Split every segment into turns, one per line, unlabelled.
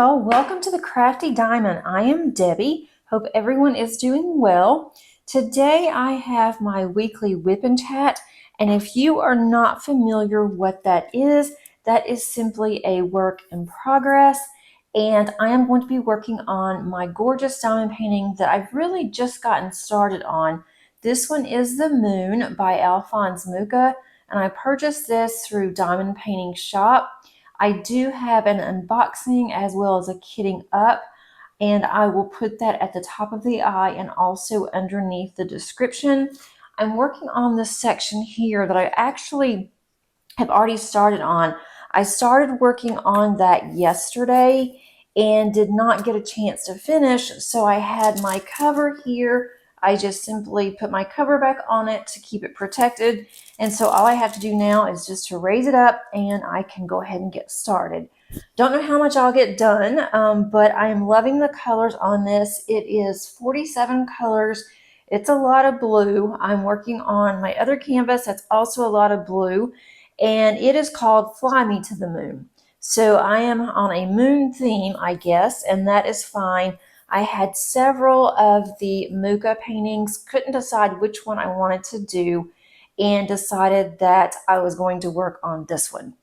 y'all, welcome to the Crafty Diamond. I am Debbie. Hope everyone is doing well. Today I have my weekly WIP and chat, and if you are not familiar what that is simply a work in progress, and I am going to be working on my gorgeous diamond painting that I've really just gotten started on. This one is The Moon by Alphonse Mucha, and I purchased this through Diamond Painting Shop. I do have an unboxing as well as a kitting up, and I will put that at the top of the eye and also underneath the description. I'm working on this section here that I actually have already started on. I started working on that yesterday and did not get a chance to finish, so I had my cover here. I just simply put my cover back on it to keep it protected. And so all I have to do now is just to raise it up and I can go ahead and get started. Don't know how much I'll get done, but I am loving the colors on this. It is 47 colors. It's a lot of blue. I'm working on my other canvas that's also a lot of blue, and it is called Fly Me to the Moon. So I am on a moon theme, I guess, and that is fine. I had several of the Mucha paintings, couldn't decide which one I wanted to do, and decided that I was going to work on this one.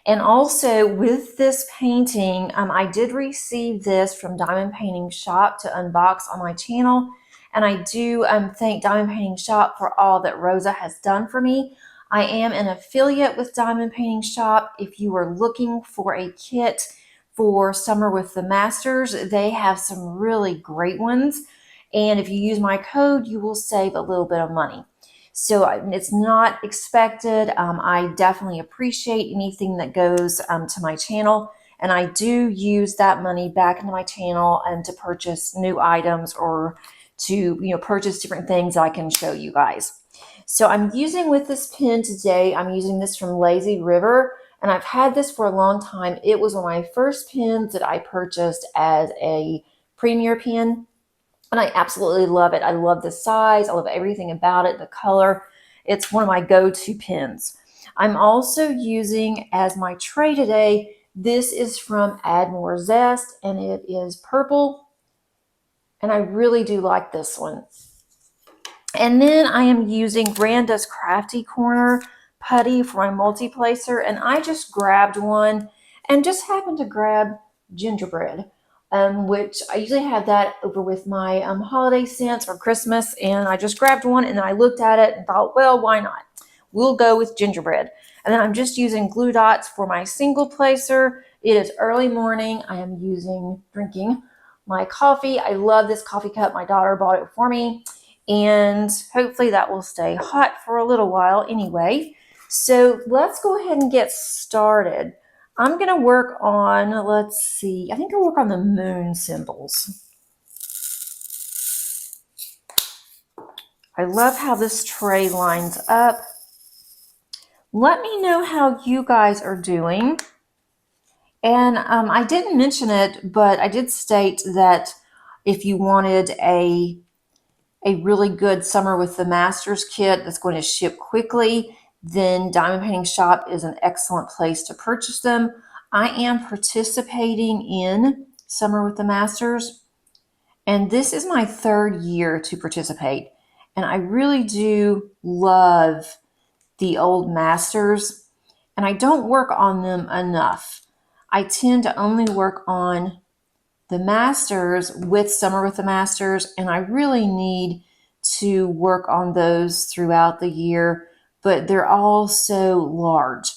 And also with this painting, I did receive this from Diamond Painting Shop to unbox on my channel, and I do thank Diamond Painting Shop for all that Rosa has done for me. I am an affiliate with Diamond Painting Shop. If you are looking for a kit for Summer with the Masters, they have some really great ones. And if you use my code, you will save a little bit of money. So it's not expected. I definitely appreciate anything that goes to my channel. And I do use that money back into my channel and to purchase new items or to purchase different things I can show you guys. So I'm using with this pen today, I'm using this from Lazy River. And I've had this for a long time. It was one of my first pens that I purchased as a premier pen, and I absolutely love it. I love the size. I love everything about it, the color. It's one of my go-to pens. I'm also using as my tray today, this is from Add More Zest, and it is purple, and I really do like this one. And then I am using Granda's Crafty Corner putty for my multi-placer, and I just grabbed one and just happened to grab gingerbread, which I usually have that over with my holiday scents or Christmas, and I just grabbed one and then I looked at it and thought, well, why not? We'll go with gingerbread. And then I'm just using glue dots for my single placer. It is early morning. I am drinking my coffee. I love this coffee cup. My daughter bought it for me, and hopefully that will stay hot for a little while anyway. So let's go ahead and get started. I'm going to work on, let's see, I think I'll work on the moon symbols. I love how this tray lines up. Let me know how you guys are doing. And I didn't mention it, but I did state that if you wanted a really good Summer with the Masters kit that's going to ship quickly, then Diamond Painting Shop is an excellent place to purchase them. I am participating in Summer with the Masters, and this is my third year to participate. And I really do love the old Masters, and I don't work on them enough. I tend to only work on the Masters with Summer with the Masters, and I really need to work on those throughout the year, but they're all so large.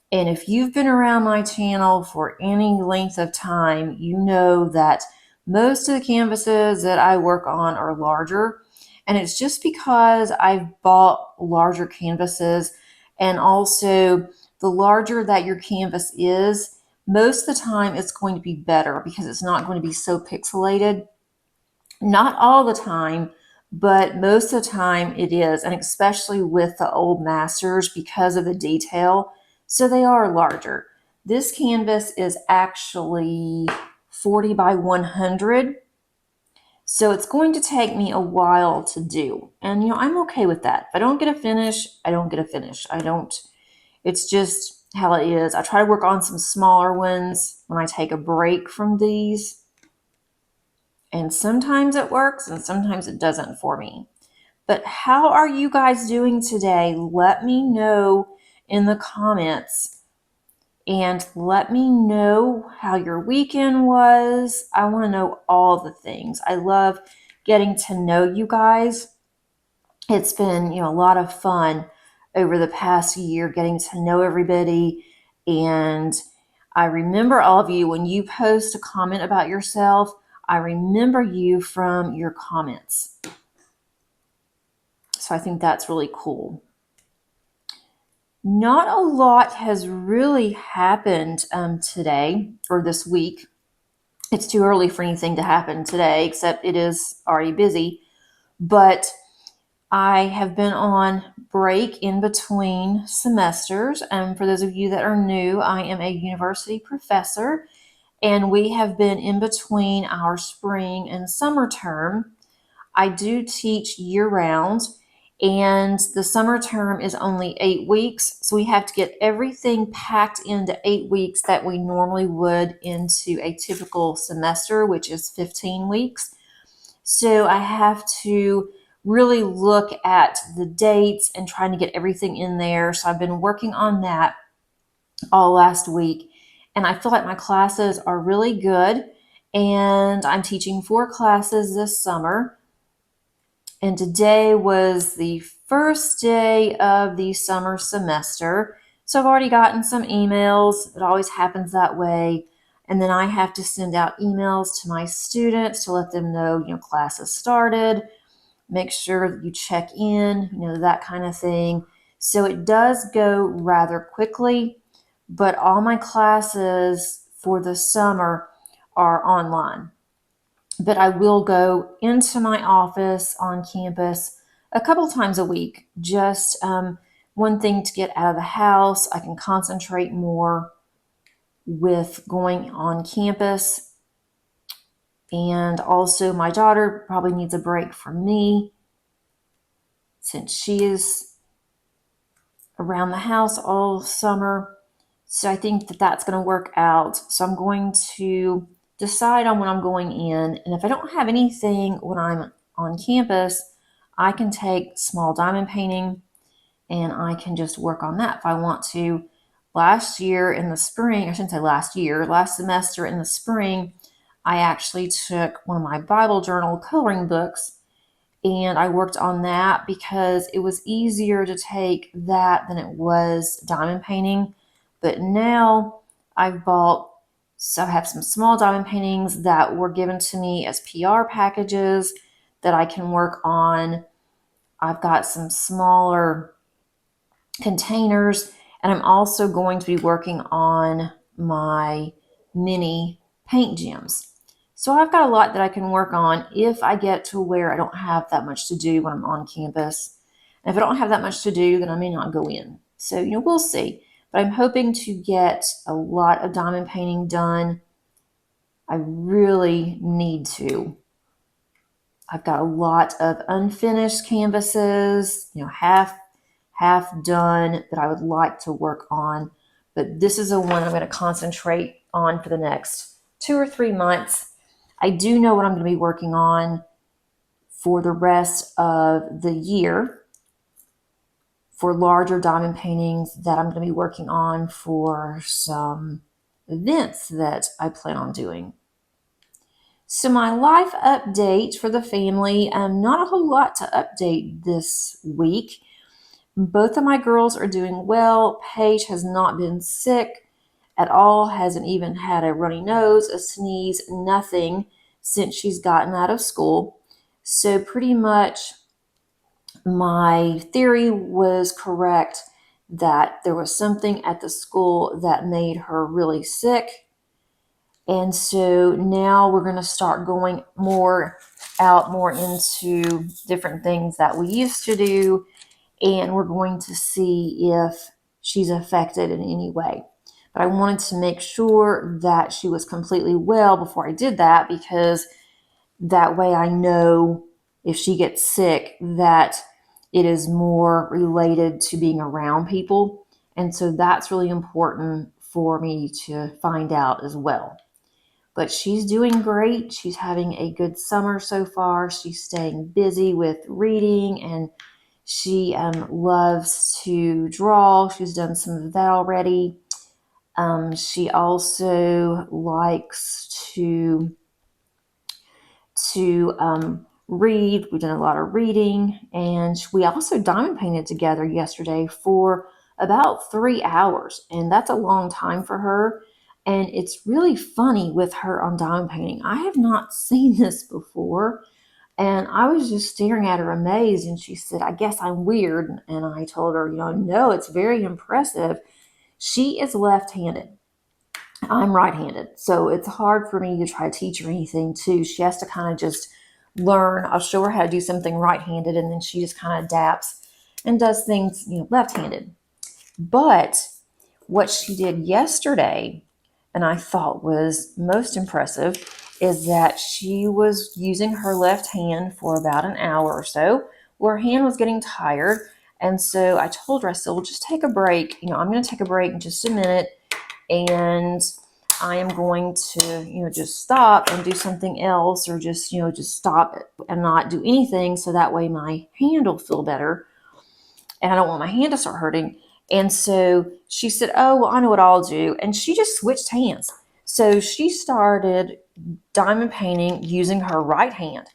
And if you've been around my channel for any length of time, you know that most of the canvases that I work on are larger. And it's just because I've bought larger canvases, and also the larger that your canvas is, most of the time it's going to be better because it's not going to be so pixelated. Not all the time, but most of the time it is, and especially with the old Masters because of the detail. So they are larger. This canvas is actually 40 by 100. So it's going to take me a while to do. And I'm okay with that. If I don't get a finish, I don't get a finish. It's just how it is. I try to work on some smaller ones when I take a break from these. And sometimes it works and sometimes it doesn't for me. But how are you guys doing today? Let me know in the comments and let me know how your weekend was. I want to know all the things. I love getting to know you guys. It's been, a lot of fun over the past year getting to know everybody. And I remember all of you when you post a comment about yourself. I remember you from your comments. So I think that's really cool. Not a lot has really happened today or this week. It's too early for anything to happen today, except it is already busy. But I have been on break in between semesters. And for those of you that are new, I am a university professor, and we have been in between our spring and summer term. I do teach year-round, and the summer term is only 8 weeks, so we have to get everything packed into 8 weeks that we normally would into a typical semester, which is 15 weeks. So I have to really look at the dates and trying to get everything in there. So I've been working on that all last week, and I feel like my classes are really good, and I'm teaching 4 classes this summer. And today was the first day of the summer semester. So I've already gotten some emails. It always happens that way. And then I have to send out emails to my students to let them know, class has started, make sure that you check in, that kind of thing. So it does go rather quickly, but all my classes for the summer are online. But I will go into my office on campus a couple times a week. Just one thing to get out of the house. I can concentrate more with going on campus. And also my daughter probably needs a break from me since she is around the house all summer. So I think that that's going to work out. So I'm going to decide on when I'm going in. And if I don't have anything when I'm on campus, I can take small diamond painting and I can just work on that if I want to. Last year in the spring, I shouldn't say last year, last semester in the spring, I actually took one of my Bible journal coloring books and I worked on that because it was easier to take that than it was diamond painting. But now so I have some small diamond paintings that were given to me as PR packages that I can work on. I've got some smaller containers, and I'm also going to be working on my mini paint gems. So I've got a lot that I can work on if I get to where I don't have that much to do when I'm on campus. And if I don't have that much to do, then I may not go in. So, we'll see. But I'm hoping to get a lot of diamond painting done. I really need to. I've got a lot of unfinished canvases, half done that I would like to work on. But this is the one I'm going to concentrate on for the next 2 or 3 months. I do know what I'm going to be working on for the rest of the year for larger diamond paintings that I'm going to be working on for some events that I plan on doing. So my life update for the family, not a whole lot to update this week. Both of my girls are doing well. Paige has not been sick at all, hasn't even had a runny nose, a sneeze, nothing since she's gotten out of school. So pretty much my theory was correct that there was something at the school that made her really sick. And so now we're going to start going more into different things that we used to do. And we're going to see if she's affected in any way. But I wanted to make sure that she was completely well before I did that, because that way I know if she gets sick that it is more related to being around people And so that's really important for me to find out as well. But she's doing great. She's having a good summer so far. She's staying busy with reading, and she loves to draw. She's done some of that already. She also likes to read. We've done a lot of reading, and we also diamond painted together yesterday for about 3 hours, and that's a long time for her. And it's really funny with her on diamond painting. I have not seen this before, and I was just staring at her amazed, and she said, "I guess I'm weird." And I told her, no, it's very impressive. She is left-handed. I'm right-handed, so it's hard for me to try to teach her anything too. She has to kind of just learn. I'll show her how to do something right-handed, and then she just kind of adapts and does things, left-handed. But what she did yesterday, and I thought was most impressive, is that she was using her left hand for about an hour or so. Her hand was getting tired, and so I told her, I said, "Well, just take a break. I'm going to take a break in just a minute, and I am going to, just stop and do something else, or just stop and not do anything, so that way my hand will feel better, and I don't want my hand to start hurting." And so she said, "Oh, well, I know what I'll do." And she just switched hands. So she started diamond painting using her right hand.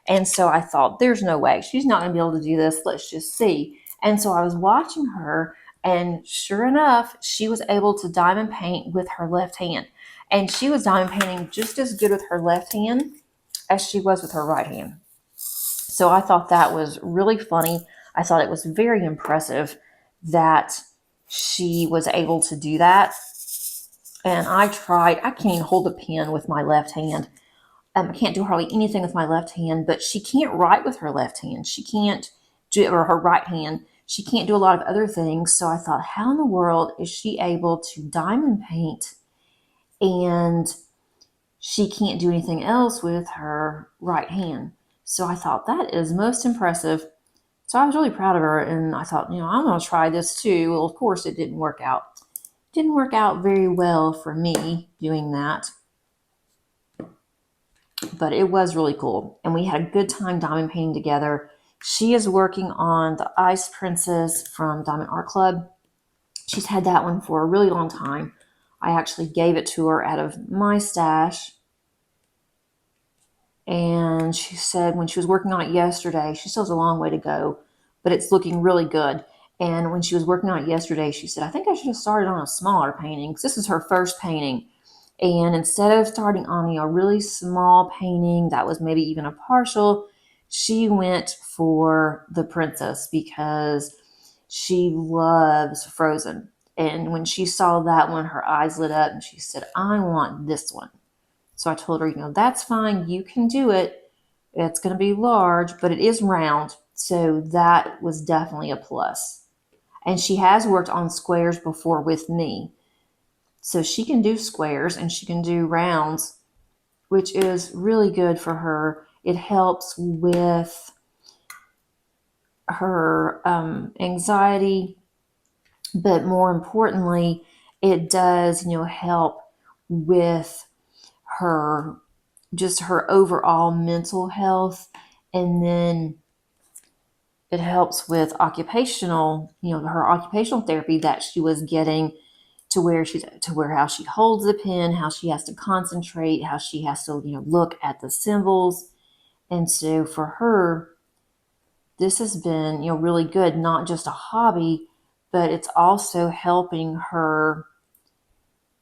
And so I thought, there's no way. She's not going to be able to do this. Let's just see. And so I was watching her, and sure enough, she was able to diamond paint with her left hand. And she was diamond painting just as good with her left hand as she was with her right hand. So I thought that was really funny. I thought it was very impressive that she was able to do that. And I can't even hold a pen with my left hand. I can't do hardly anything with my left hand, but she can't write with her left hand. She can't do, or her right hand. She can't do a lot of other things. So I thought, how in the world is she able to diamond paint and she can't do anything else with her right hand? So I thought that is most impressive. So I was really proud of her, and I thought, I'm going to try this too. Well, of course, it didn't work out. It didn't work out very well for me doing that, but it was really cool. And we had a good time diamond painting together. She is working on the Ice Princess from Diamond Art Club. She's had that one for a really long time. I actually gave it to her out of my stash. And she said when she was working on it yesterday, she still has a long way to go, but it's looking really good. And when she was working on it yesterday, she said, "I think I should have started on a smaller painting," because this is her first painting. And instead of starting on a really small painting that was maybe even a partial, she went for the princess because she loves Frozen. And when she saw that one, her eyes lit up, and she said, "I want this one." So I told her, that's fine. You can do it. It's going to be large, but it is round. So that was definitely a plus. And she has worked on squares before with me. So she can do squares and she can do rounds, which is really good for her. It helps with her anxiety, but more importantly, it does, help with her overall mental health. And then it helps with occupational, her occupational therapy that she was getting, to where how she holds the pen, how she has to concentrate, how she has to, look at the symbols. And so for her, this has been, really good, not just a hobby, but it's also helping her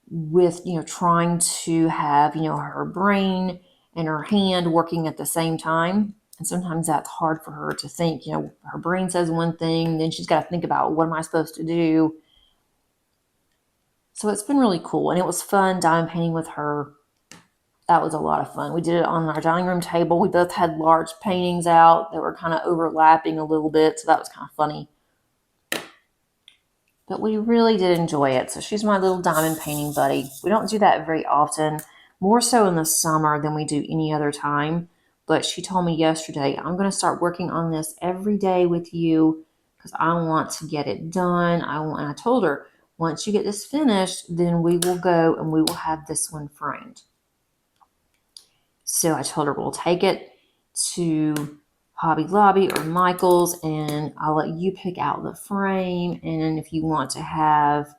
with, trying to have, her brain and her hand working at the same time. And sometimes that's hard for her to think, her brain says one thing, then she's got to think about, what am I supposed to do? So it's been really cool. And it was fun diamond painting with her. That was a lot of fun. We did it on our dining room table. We both had large paintings out that were kind of overlapping a little bit. So that was kind of funny. But we really did enjoy it. So she's my little diamond painting buddy. We don't do that very often, more so in the summer than we do any other time. But she told me yesterday, "I'm going to start working on this every day with you, because I want to get it done. And I told her, once you get this finished, then we will go and we will have this one framed. So I told her we'll take it to Hobby Lobby or Michael's, and I'll let you pick out the frame. And if you want to have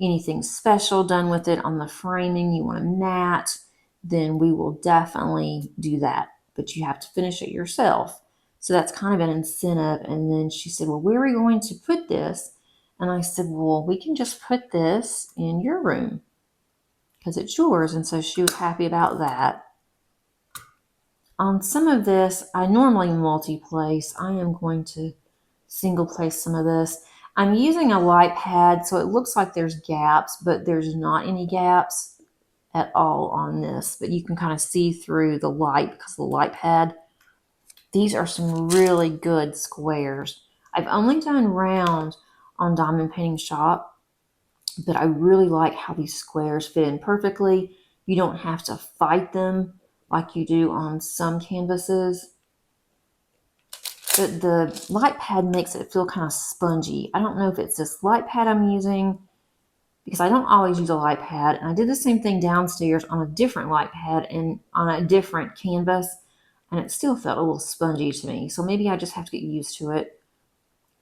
anything special done with it on the framing, you want a matte, then we will definitely do that. But you have to finish it yourself. So that's kind of an incentive. And then she said, well, where are we going to put this? And I said, well, we can just put this in your room because it's yours. And so she was happy about that. On some of this, I normally multi-place. I am going to single place some of this. I'm using a light pad, so it looks like there's gaps, but there's not any gaps at all on this. But you can kind of see through the light because of the light pad. These are some really good squares. I've only done round on Diamond Painting Shop, but I really like how these squares fit in perfectly. You don't have to fight them like you do on some canvases. But the light pad makes it feel kind of spongy. I don't know if it's this light pad I'm using because I don't always use a light pad. And I did the same thing downstairs on a different light pad and on a different canvas, and it still felt a little spongy to me. So maybe I just have to get used to it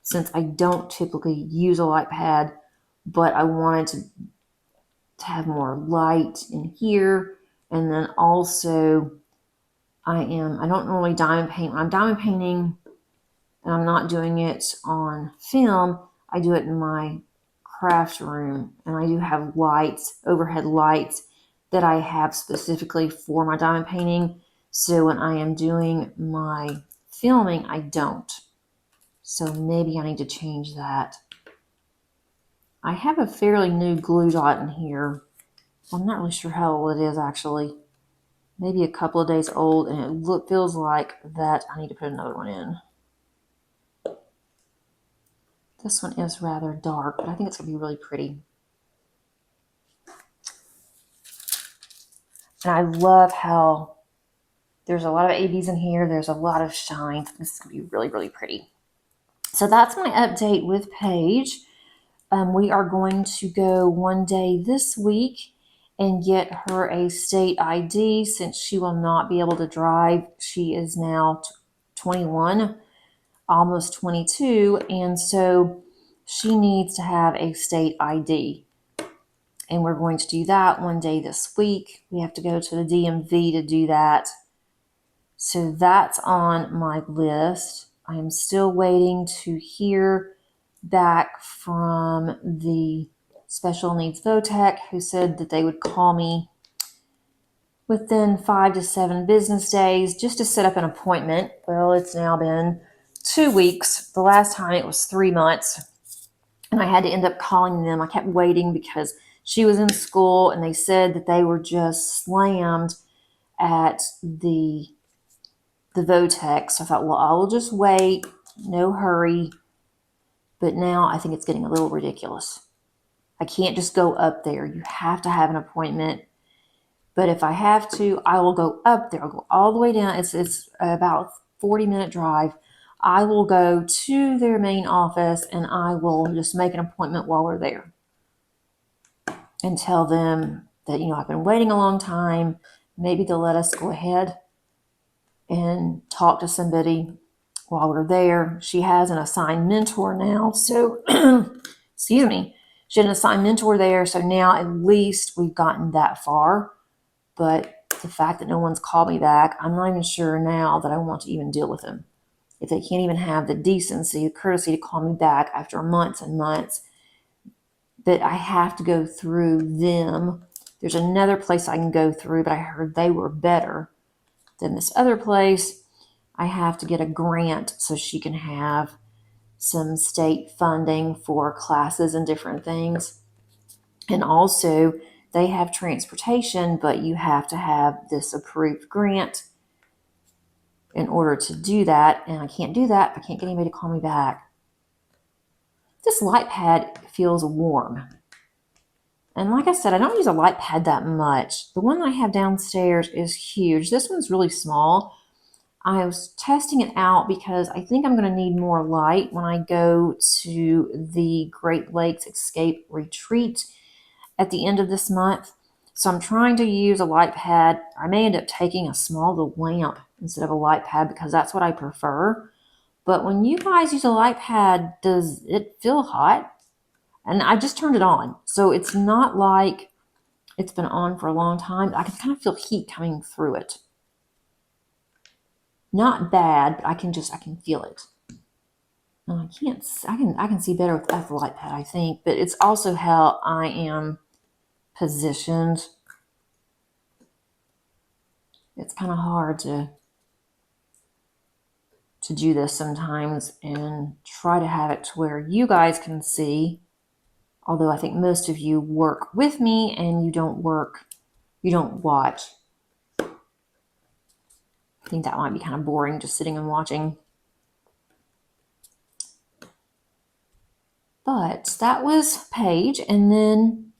since I don't typically use a light pad, but I wanted to have more light in here. And then also I don't normally diamond paint. When I'm diamond painting and I'm not doing it on film, I do it in my craft room. And I do have lights, overhead lights that I have specifically for my diamond painting. So when I am doing my filming, I don't. So maybe I need to change that. I have a fairly new glue dot in here. I'm not really sure how old it is actually. Maybe a couple of days old, and it feels like that I need to put another one in. This one is rather dark, but I think it's going to be really pretty. And I love how there's a lot of ABs in here. There's a lot of shine. This is going to be really, really pretty. So that's my update with Paige. We are going to go one day this week and get her a state ID since she will not be able to drive. She is now 21, almost 22, and so she needs to have a state ID. And we're going to do that one day this week. We have to go to the DMV to do that. So that's on my list. I am still waiting to hear back from the special needs VOTEC, who said that they would call me within 5 to 7 business days just to set up an appointment. Well, it's now been 2 weeks. The last time it was 3 months, and I had to end up calling them. I kept waiting because she was in school, and they said that they were just slammed at the VOTEC. So I thought, well, I will just wait, no hurry. But now I think it's getting a little ridiculous. I can't just go up there. You have to have an appointment. But if I have to, I will go up there. I'll go all the way down. It's about a 40-minute drive. I will go to their main office and I will just make an appointment while we're there and tell them that, I've been waiting a long time. Maybe they'll let us go ahead and talk to somebody while we're there. She has an assigned mentor now. So, excuse me. She had an assigned mentor there. So now at least we've gotten that far. But the fact that no one's called me back, I'm not even sure now that I want to even deal with them. If they can't even have the decency, the courtesy to call me back after months and months, but I have to go through them. There's another place I can go through, but I heard they were better than this other place. I have to get a grant so she can have some state funding for classes and different things. And also, they have transportation, but you have to have this approved grant in order to do that. And I can't do that. I can't get anybody to call me back. This light pad feels warm. And like I said, I don't use a light pad that much. The one I have downstairs is huge. This one's really small. I was testing it out because I think I'm going to need more light when I go to the Great Lakes Escape Retreat at the end of this month. So I'm trying to use a light pad. I may end up taking a small little lamp instead of a light pad because that's what I prefer. But when you guys use a light pad, does it feel hot? And I just turned it on. So it's not like it's been on for a long time. I can kind of feel heat coming through it. Not bad, but I can feel it. And I can see better without the light pad, I think, but it's also how I am positioned. It's kind of hard to do this sometimes and try to have it to where you guys can see. Although I think most of you work with me and you don't watch. I think that might be kind of boring, just sitting and watching. But that was Paige. And then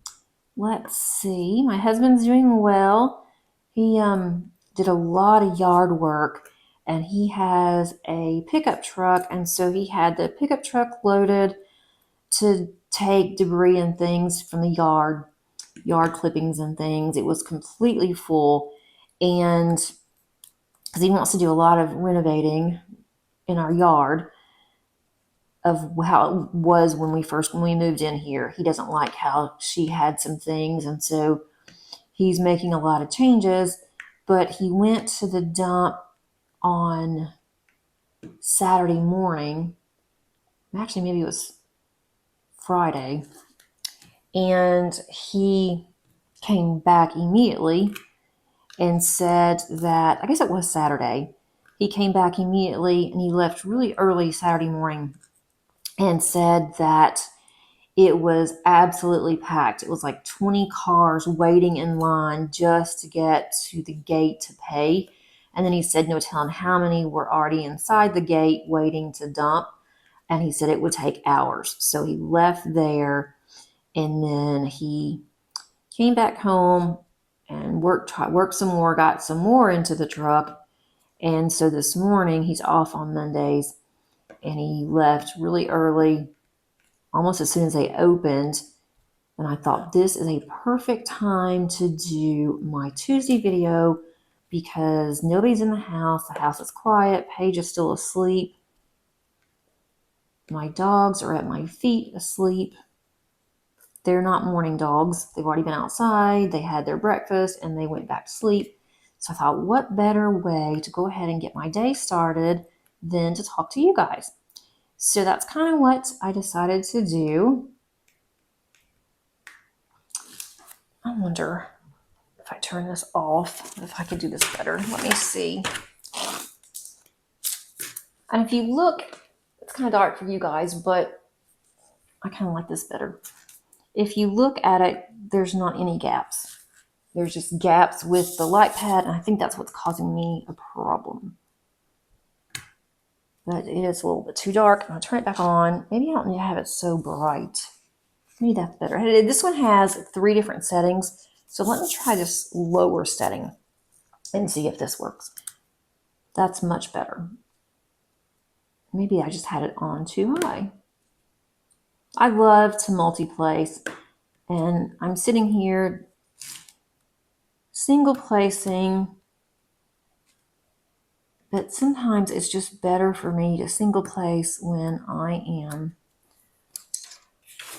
let's see, my husband's doing well. He did a lot of yard work and he has a pickup truck. And so he had the pickup truck loaded to take debris and things from the yard clippings and things. It was completely full. And because he wants to do a lot of renovating in our yard of how it was when we moved in here. He doesn't like how she had some things, and so he's making a lot of changes. But he went to the dump on Saturday morning. Actually, maybe it was Friday. And he came back immediately and said that, I guess it was Saturday. He came back immediately and he left really early Saturday morning and said that it was absolutely packed. It was like 20 cars waiting in line just to get to the gate to pay. And then he said no telling how many were already inside the gate waiting to dump. And he said it would take hours. So he left there and then he came back home and worked some more, got some more into the truck. And so this morning he's off on Mondays and he left really early, almost as soon as they opened. And I thought this is a perfect time to do my Tuesday video because nobody's in the house. The house is quiet. Paige is still asleep. My dogs are at my feet asleep. They're not morning dogs. They've already been outside. They had their breakfast and they went back to sleep. So I thought, what better way to go ahead and get my day started than to talk to you guys? So that's kind of what I decided to do. I wonder if I turn this off, if I could do this better. Let me see. And if you look, it's kind of dark for you guys, but I kind of like this better. If you look at it, there's not any gaps. There's just gaps with the light pad, and I think that's what's causing me a problem. But it is a little bit too dark. I'm going to turn it back on. Maybe I don't need to have it so bright. Maybe that's better. This one has 3 different settings. So let me try this lower setting and see if this works. That's much better. Maybe I just had it on too high. I love to multi-place. And I'm sitting here single placing. But sometimes it's just better for me to single place when I am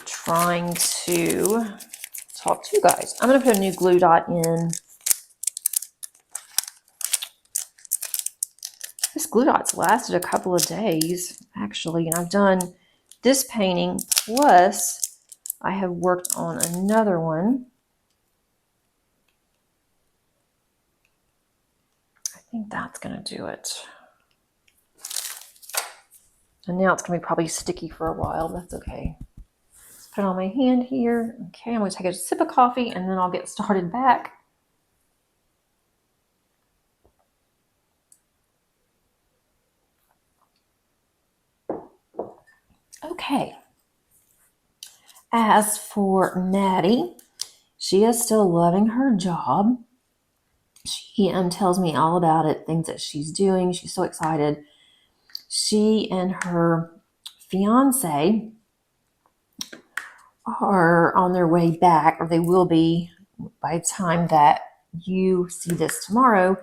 trying to talk to you guys. I'm going to put a new glue dot in. This glue dot's lasted a couple of days, actually, and I've done this painting, plus I have worked on another one. I think that's going to do it. And now it's going to be probably sticky for a while, but that's okay. Let's put it on my hand here. Okay, I'm going to take a sip of coffee and then I'll get started back. Okay. As for Maddie, she is still loving her job. She tells me all about it, things that she's doing. She's so excited. She and her fiance are on their way back, or they will be by the time that you see this tomorrow.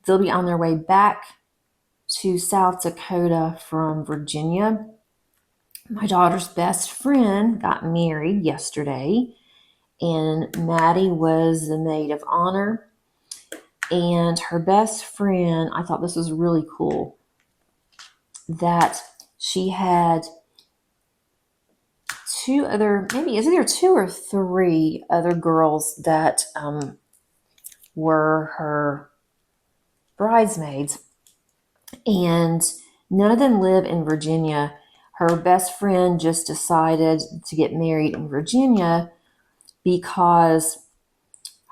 They'll be on their way back to South Dakota from Virginia. My daughter's best friend got married yesterday, and Maddie was the maid of honor. And her best friend, I thought this was really cool, that she had two other, maybe it's either 2 or 3 other girls that were her bridesmaids, and none of them live in Virginia. Her best friend just decided to get married in Virginia because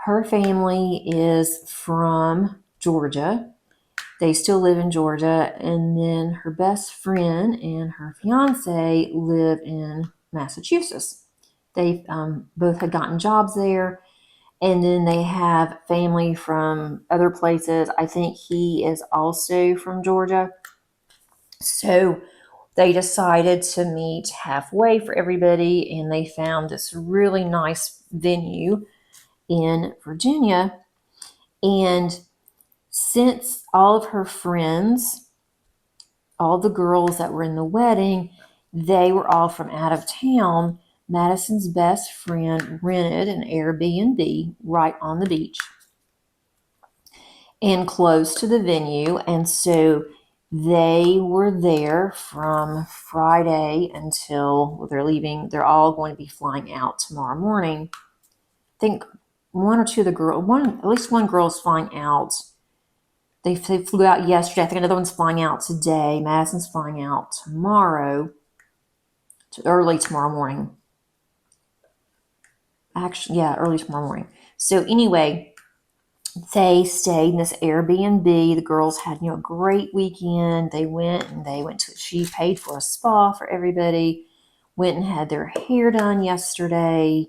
her family is from Georgia. They still live in Georgia, and then her best friend and her fiance live in Massachusetts. They both had gotten jobs there, and then they have family from other places. I think he is also from Georgia. So they decided to meet halfway for everybody, and they found this really nice venue in Virginia. And since all of her friends, all the girls that were in the wedding, they were all from out of town, Madison's best friend rented an Airbnb right on the beach and close to the venue. And so they were there from Friday until they're leaving. They're all going to be flying out tomorrow morning. I think one or two of the girls, at least one girl is flying out. They flew out yesterday. I think another one's flying out today. Madison's flying out tomorrow, early tomorrow morning. Actually, yeah, early tomorrow morning. So anyway, they stayed in this Airbnb. The girls had, a great weekend. They went to, she paid for a spa for everybody, went and had their hair done yesterday.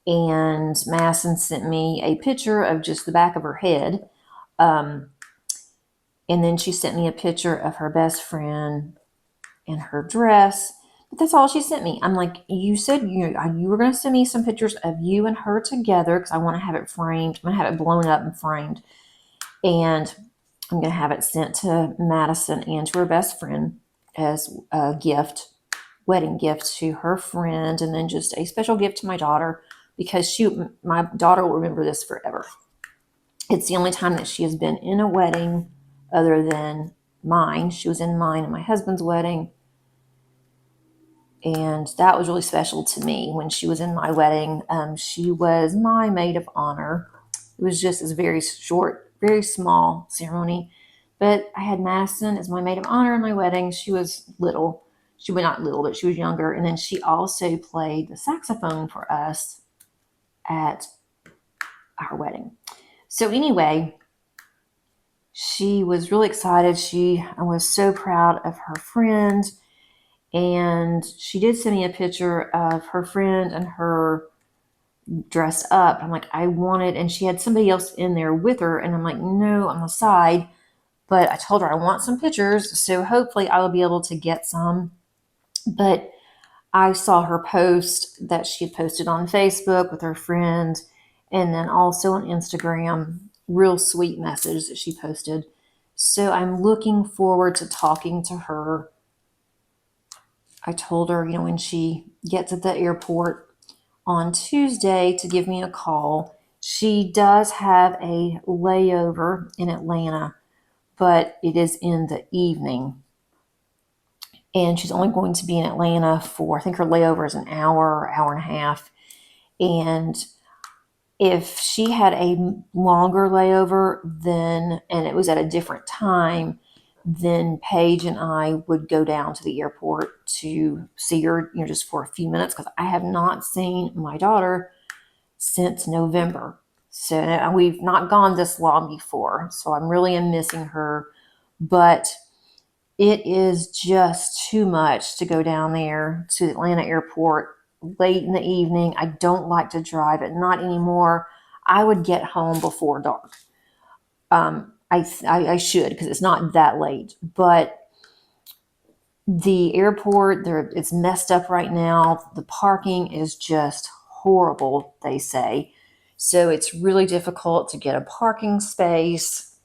And Madison sent me a picture of just the back of her head. And then she sent me a picture of her best friend and her dress. But that's all she sent me. I'm like, you said you were going to send me some pictures of you and her together because I want to have it framed. I'm going to have it blown up and framed. And I'm going to have it sent to Madison and to her best friend as a gift, wedding gift to her friend, and then just a special gift to my daughter because my daughter will remember this forever. It's the only time that she has been in a wedding other than mine. She was in mine and my husband's wedding. And that was really special to me when she was in my wedding. She was my maid of honor. It was just a very short, very small ceremony. But I had Madison as my maid of honor in my wedding. She was little. She was not little, but she was younger. And then she also played the saxophone for us at our wedding. So anyway, she was really excited. I was so proud of her friend. And she did send me a picture of her friend and her dressed up. I'm like, and she had somebody else in there with her. And I'm like, no, on the side. But I told her I want some pictures. So hopefully I will be able to get some. But I saw her post that she had posted on Facebook with her friend. And then also on Instagram, real sweet message that she posted. So I'm looking forward to talking to her. I told her, when she gets at the airport on Tuesday to give me a call. She does have a layover in Atlanta, but it is in the evening. And she's only going to be in Atlanta for, I think her layover is an hour, hour and a half. And if she had a longer layover and it was at a different time, then Paige and I would go down to the airport to see her, just for a few minutes, because I have not seen my daughter since November. So we've not gone this long before. So I'm really missing her. But it is just too much to go down there to the Atlanta airport late in the evening. I don't like to drive it, not anymore. I would get home before dark. I should, because it's not that late. But the airport, it's messed up right now. The parking is just horrible, they say. So it's really difficult to get a parking space.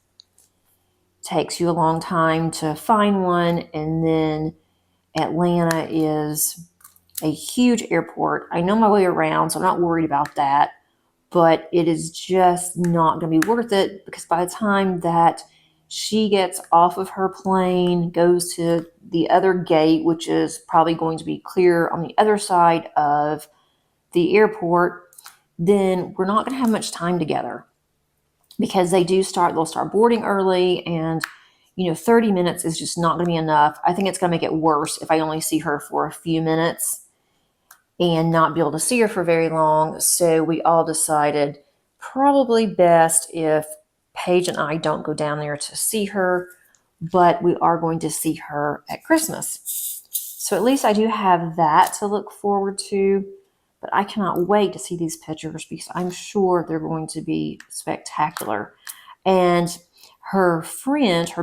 Takes you a long time to find one. And then Atlanta is a huge airport. I know my way around, so I'm not worried about that. But it is just not going to be worth it, because by the time that she gets off of her plane, goes to the other gate, which is probably going to be clear on the other side of the airport, then we're not going to have much time together, because they'll start boarding early, and 30 minutes is just not going to be enough. I think it's going to make it worse if I only see her for a few minutes and not be able to see her for very long. So we all decided probably best if Paige and I don't go down there to see her, but we are going to see her at Christmas. So at least I do have that to look forward to, but I cannot wait to see these pictures, because I'm sure they're going to be spectacular. And her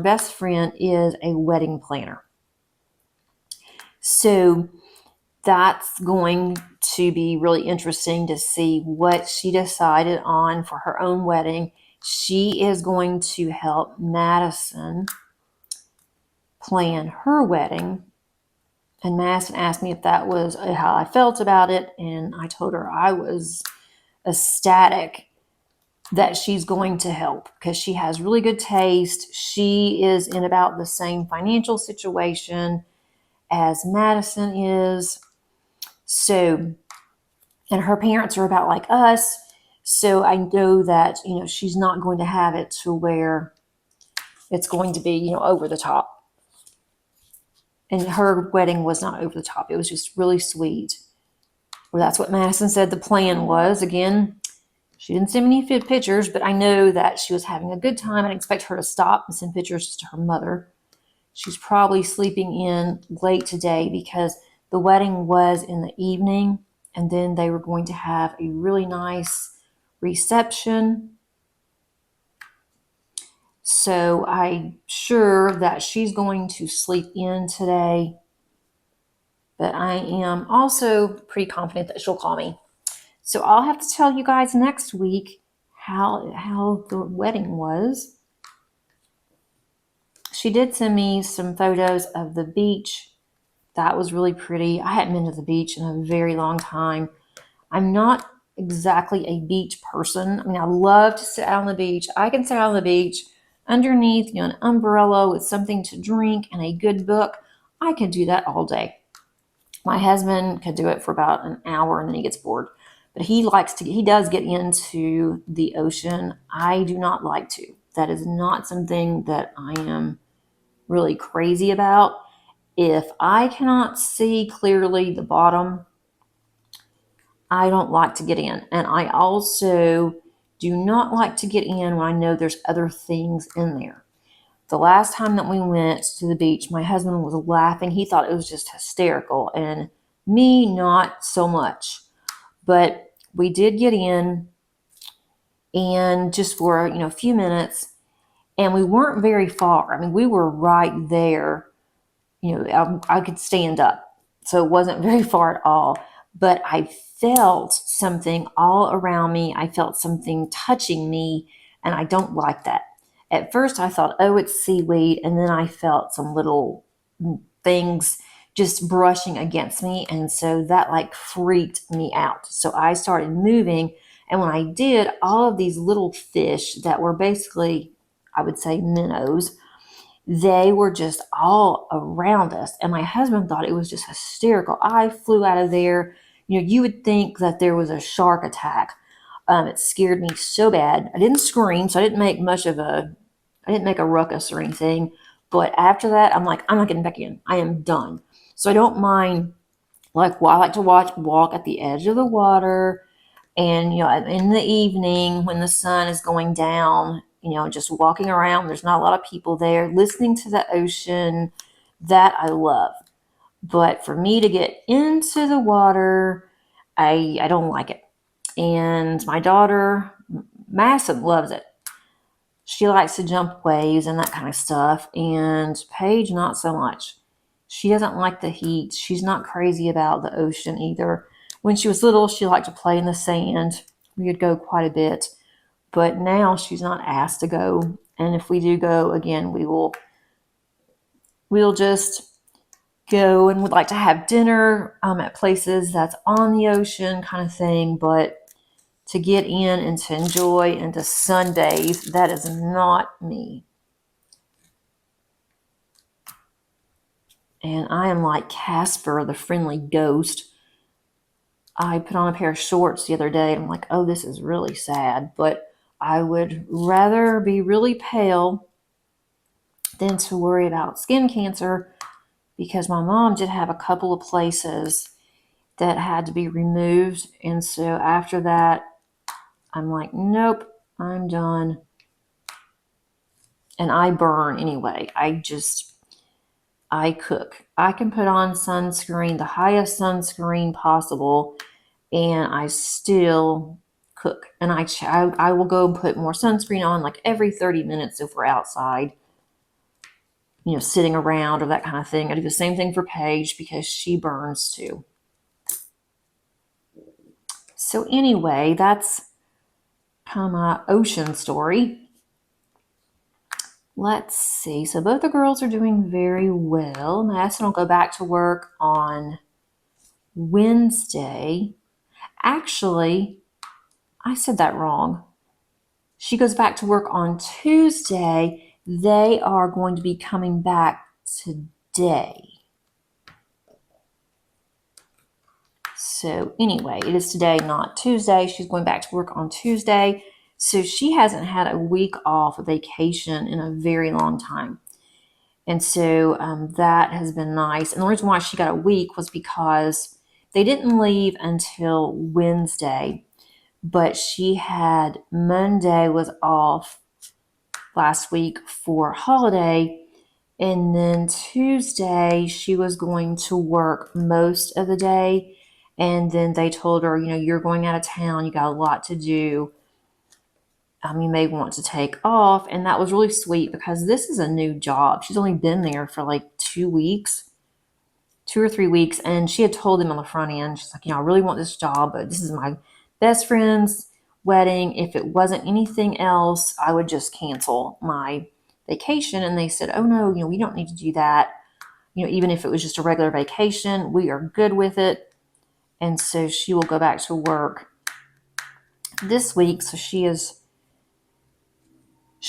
best friend, is a wedding planner. So that's going to be really interesting to see what she decided on for her own wedding. She is going to help Madison plan her wedding. And Madison asked me if that was how I felt about it. And I told her I was ecstatic that she's going to help, because she has really good taste. She is in about the same financial situation as Madison is. So, and her parents are about like us. So I know that, she's not going to have it to where it's going to be, over the top. And her wedding was not over the top. It was just really sweet. Well, that's what Madison said the plan was. Again, she didn't send me any pictures, but I know that she was having a good time. I expect her to stop and send pictures to her mother. She's probably sleeping in late today, because the wedding was in the evening, and then they were going to have a really nice reception. So I'm sure that she's going to sleep in today, but I am also pretty confident that she'll call me. So I'll have to tell you guys next week how the wedding was. She did send me some photos of the beach. That was really pretty. I hadn't been to the beach in a very long time. I'm not exactly a beach person. I mean, I love to sit out on the beach. I can sit out on the beach underneath, an umbrella with something to drink and a good book. I can do that all day. My husband could do it for about an hour, and then he gets bored. But he does get into the ocean. I do not like to. That is not something that I am really crazy about. If I cannot see clearly the bottom, I don't like to get in. And I also do not like to get in when I know there's other things in there. The last time that we went to the beach, my husband was laughing. He thought it was just hysterical, and me, not so much. But we did get in, and just for, a few minutes, and we weren't very far. I mean, we were right there. I could stand up. So it wasn't very far at all. But I felt something all around me. I felt something touching me, and I don't like that. At first, I thought, oh, it's seaweed. And then I felt some little things just brushing against me. And so that freaked me out. So I started moving. And when I did, all of these little fish that were basically, I would say, minnows, they were just all around us. And my husband thought it was just hysterical. I flew out of there. You would think that there was a shark attack. It scared me so bad. I didn't scream, so I didn't make a ruckus or anything. But after that, I'm like, I'm not getting back in. I am done. So I don't mind, I like to walk at the edge of the water. And, in the evening when the sun is going down, just walking around, there's not a lot of people there, listening to the ocean, that I love. But for me to get into the water, I don't like it. And my daughter, Madison, loves it. she likes to jump waves and that kind of stuff. And Paige, not so much. She doesn't like the heat. She's not crazy about the ocean either. When she was little, she liked to play in the sand. We would go quite a bit. But now she's not asked to go. And if we do go, again, we'll just go and would like to have dinner at places that's on the ocean kind of thing. But to get in and to enjoy and to sunbathe, that is not me. And I am like Casper, the friendly ghost. I put on a pair of shorts the other day and I'm like, oh, this is really sad. But I would rather be really pale than to worry about skin cancer, because my mom did have a couple of places that had to be removed. And so after that, I'm like, nope, I'm done. And I burn anyway. I cook. I can put on sunscreen, the highest sunscreen possible, and I still cook. And I will go and put more sunscreen on like every 30 minutes if we're outside, sitting around or that kind of thing. I do the same thing for Paige because she burns too. So anyway, that's kind of my ocean story. Let's see. So both the girls are doing very well. Madison will go back to work on Wednesday. Actually, I said that wrong. She goes back to work on Tuesday. They are going to be coming back today. So anyway, it is today, not Tuesday. She's going back to work on Tuesday. So she hasn't had a week off of vacation in a very long time. And so that has been nice. And the reason why she got a week was because they didn't leave until Wednesday, but she had Monday was off last week for holiday. And then Tuesday, she was going to work most of the day. And then they told her, you're going out of town. You got a lot to do. You may want to take off. And that was really sweet because this is a new job. She's only been there for like 2 weeks, 2 or 3 weeks. And she had told him on the front end, she's like, I really want this job, but this is my best friend's wedding. If it wasn't anything else, I would just cancel my vacation. And they said, oh no, we don't need to do that. Even if it was just a regular vacation, we are good with it. And so she will go back to work this week. So she was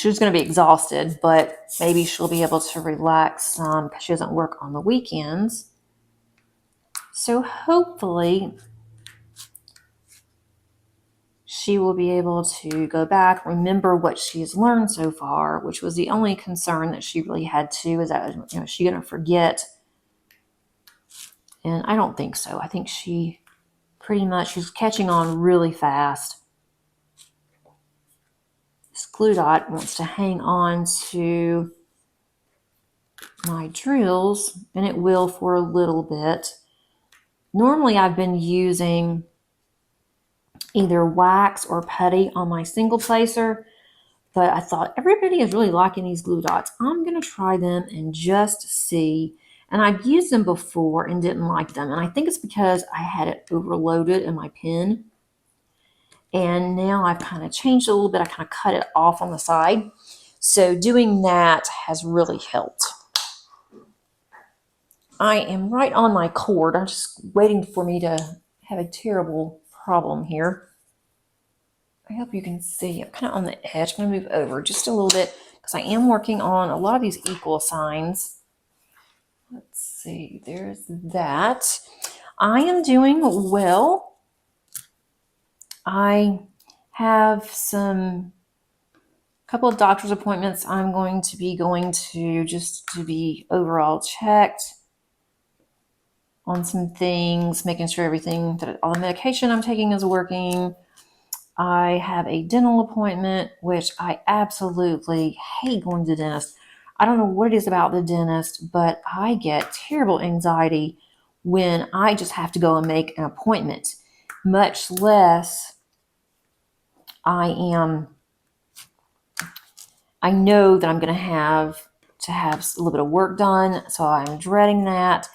going to be exhausted, but maybe she'll be able to relax some because she doesn't work on the weekends. So hopefully she will be able to go back, remember what she's learned so far, which was the only concern that she really had too, is that, is she going to forget? And I don't think so. I think she's catching on really fast. This glue dot wants to hang on to my drills, and it will for a little bit. Normally I've been using either wax or putty on my single placer, but I thought everybody is really liking these glue dots. I'm going to try them and just see. And I've used them before and didn't like them. And I think it's because I had it overloaded in my pen. And now I've kind of changed it a little bit. I kind of cut it off on the side. So doing that has really helped. I am right on my cord. I'm just waiting for me to have a terrible problem here. I hope you can see. I'm kind of on the edge. I'm going to move over just a little bit because I am working on a lot of these equal signs. Let's see. There's that. I am doing well. I have a couple of doctor's appointments I'm going to be going to just to be overall checked on some things, making sure everything, that all the medication I'm taking is working. I have a dental appointment, which I absolutely hate going to the dentist. I don't know what it is about the dentist, but I get terrible anxiety when I just have to go and make an appointment, much less I am I know that I'm going to have a little bit of work done, so I'm dreading that.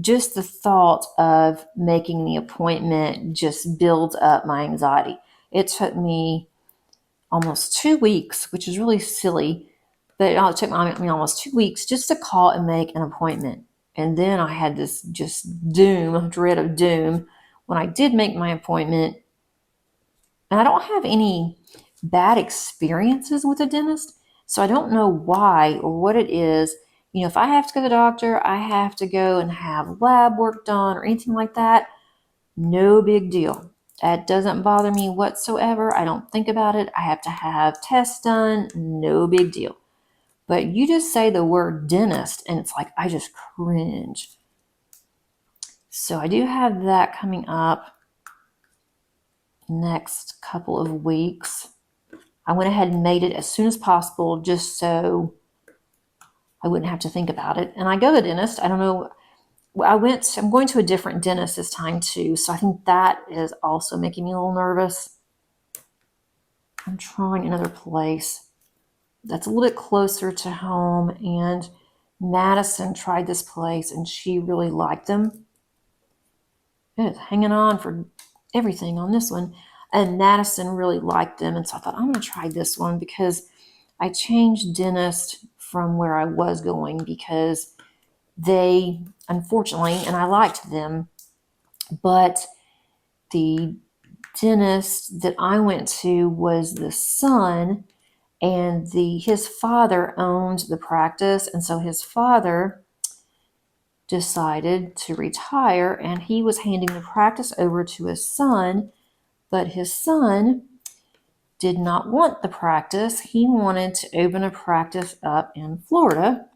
Just the thought of making the appointment just builds up my anxiety. It took me almost 2 weeks, which is really silly, but it took me almost 2 weeks just to call and make an appointment. And then I had this just dread of doom when I did make my appointment. And I don't have any bad experiences with a dentist, so I don't know why or what it is. If I have to go to the doctor, I have to go and have lab work done or anything like that. No big deal. That doesn't bother me whatsoever. I don't think about it. I have to have tests done. No big deal. But you just say the word dentist and it's like I just cringe. So I do have that coming up next couple of weeks. I went ahead and made it as soon as possible just so I wouldn't have to think about it. And I go to the dentist. I don't know. I'm going to a different dentist this time too. So I think that is also making me a little nervous. I'm trying another place that's a little bit closer to home. And Madison tried this place and she really liked them. It's hanging on for everything on this one. And Madison really liked them. And so I thought, I'm going to try this one because I changed dentist from where I was going because they, unfortunately, and I liked them, but the dentist that I went to was the son, and his father owned the practice, and so his father decided to retire, and he was handing the practice over to his son, but his son did not want the practice. He wanted to open a practice up in Florida.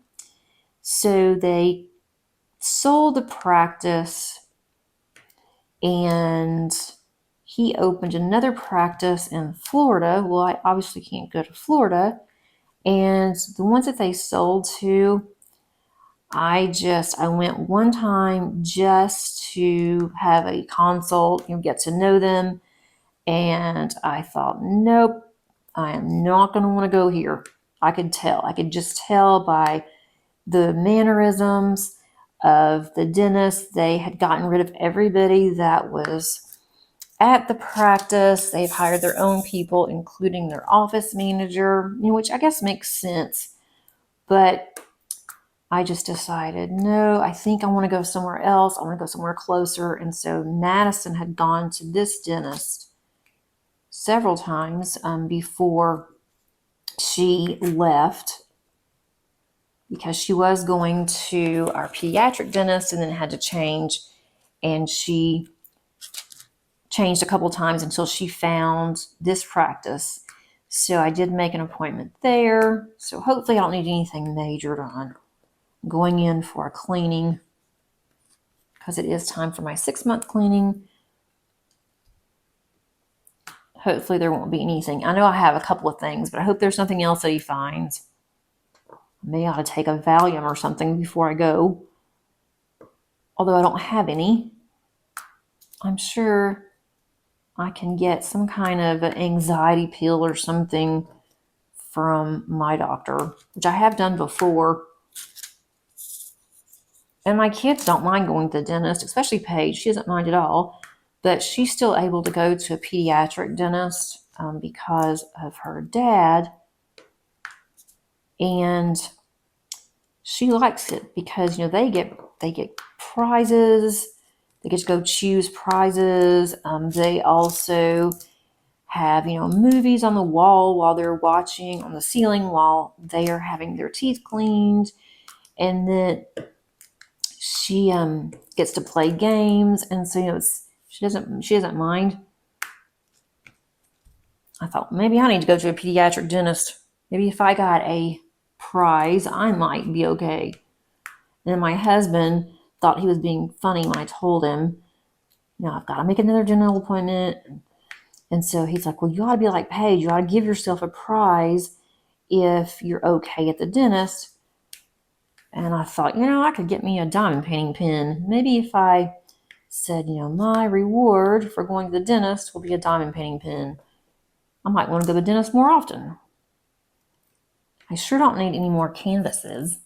So they sold the practice and he opened another practice in Florida. Well, I obviously can't go to Florida. And the ones that they sold to, I went one time just to have a consult, get to know them. And I thought, nope, I am not going to want to go here. I could just tell by the mannerisms of the dentist. They had gotten rid of everybody that was at the practice. They've hired their own people, including their office manager, which I guess makes sense. But I just decided, no, I think I want to go somewhere else. I want to go somewhere closer. And so Madison had gone to this dentist several times before she left, because she was going to our pediatric dentist and then had to change, and she changed a couple times until she found this practice. So I did make an appointment there. So hopefully I don't need anything major done. I'm going in for a cleaning because it is time for my 6-month cleaning. Hopefully there won't be anything. I know I have a couple of things, but I hope there's nothing else that he finds. Maybe I ought to take a Valium or something before I go. Although I don't have any. I'm sure I can get some kind of an anxiety pill or something from my doctor, which I have done before. And my kids don't mind going to the dentist, especially Paige. She doesn't mind at all. But she's still able to go to a pediatric dentist because of her dad. And she likes it because, they get prizes. They get to go choose prizes. They also have, movies on the wall while they're watching, on the ceiling while they are having their teeth cleaned. And then she gets to play games. And so, she doesn't mind. I thought maybe I need to go to a pediatric dentist. Maybe if I got a prize, I might be okay. And then my husband thought he was being funny when I told him, I've got to make another dental appointment. And so he's like, well, you ought to be like Paige. You ought to give yourself a prize if you're okay at the dentist. And I thought, I could get me a diamond painting pen. Maybe if I said, my reward for going to the dentist will be a diamond painting pen, I might want to go to the dentist more often. I sure don't need any more canvases.